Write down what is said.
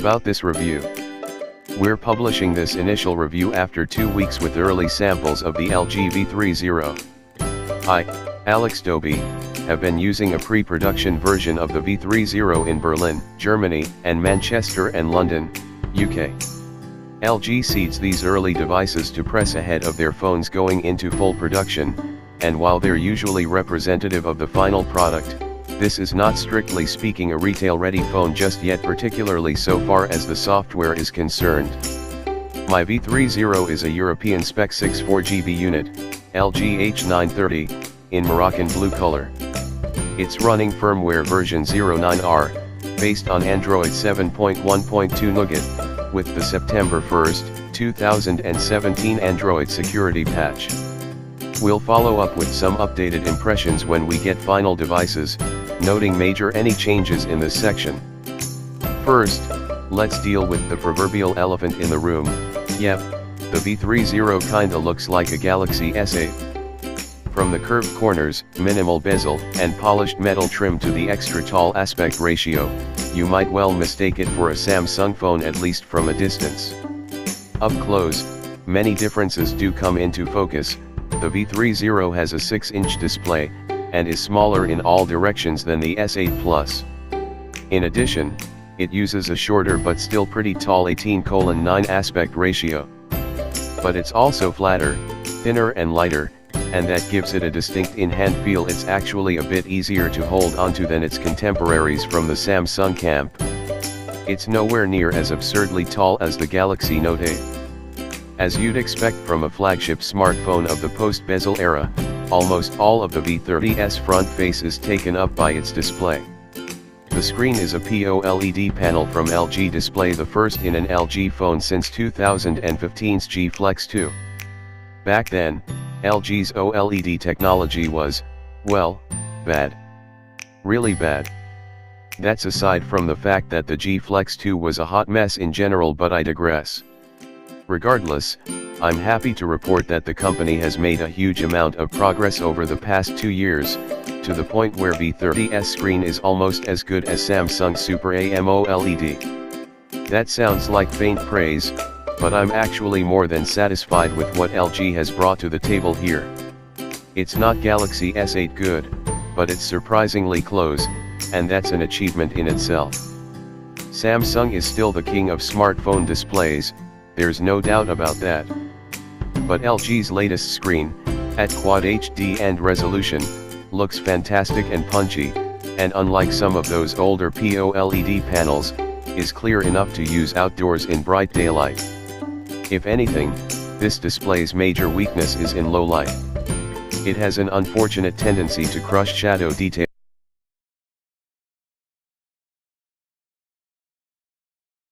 About this review. We're publishing this initial review after 2 weeks with early samples of the LG V30. I, Alex Dobie, have been using a pre-production version of the V30 in Berlin, Germany, and Manchester and London, UK. LG seeds these early devices to press ahead of their phones going into full production, and while they're usually representative of the final product, this is not strictly speaking a retail-ready phone just yet, particularly so far as the software is concerned. My V30 is a European Spec 64GB unit, LG H930, in Moroccan blue color. It's running firmware version 09R, based on Android 7.1.2 Nougat, with the September 1, 2017 Android security patch. We'll follow up with some updated impressions when we get final devices, noting any changes in this section. First, let's deal with the proverbial elephant in the room. Yep, the V30 kinda looks like a Galaxy S8. From the curved corners, minimal bezel, and polished metal trim to the extra tall aspect ratio, you might well mistake it for a Samsung phone, at least from a distance. Up close, many differences do come into focus. The V30 has a 6-inch display, and is smaller in all directions than the S8 Plus. In addition, it uses a shorter but still pretty tall 18:9 aspect ratio. But it's also flatter, thinner and lighter, and that gives it a distinct in-hand feel. It's actually a bit easier to hold onto than its contemporaries from the Samsung camp. It's nowhere near as absurdly tall as the Galaxy Note 8. As you'd expect from a flagship smartphone of the post-bezel era, almost all of the V30's front face is taken up by its display. The screen is a POLED panel from LG Display, the first in an LG phone since 2015's G Flex 2. Back then, LG's OLED technology was, well, bad. Really bad. That's aside from the fact that the G Flex 2 was a hot mess in general, but I digress. Regardless, I'm happy to report that the company has made a huge amount of progress over the past 2 years, to the point where V30's screen is almost as good as Samsung's Super AMOLED. That sounds like faint praise, but I'm actually more than satisfied with what LG has brought to the table here. It's not Galaxy S8 good, but it's surprisingly close, and that's an achievement in itself. Samsung is still the king of smartphone displays, there's no doubt about that. But LG's latest screen, at Quad HD and resolution, looks fantastic and punchy, and unlike some of those older POLED panels, is clear enough to use outdoors in bright daylight. If anything, this display's major weakness is in low light. It has an unfortunate tendency to crush shadow detail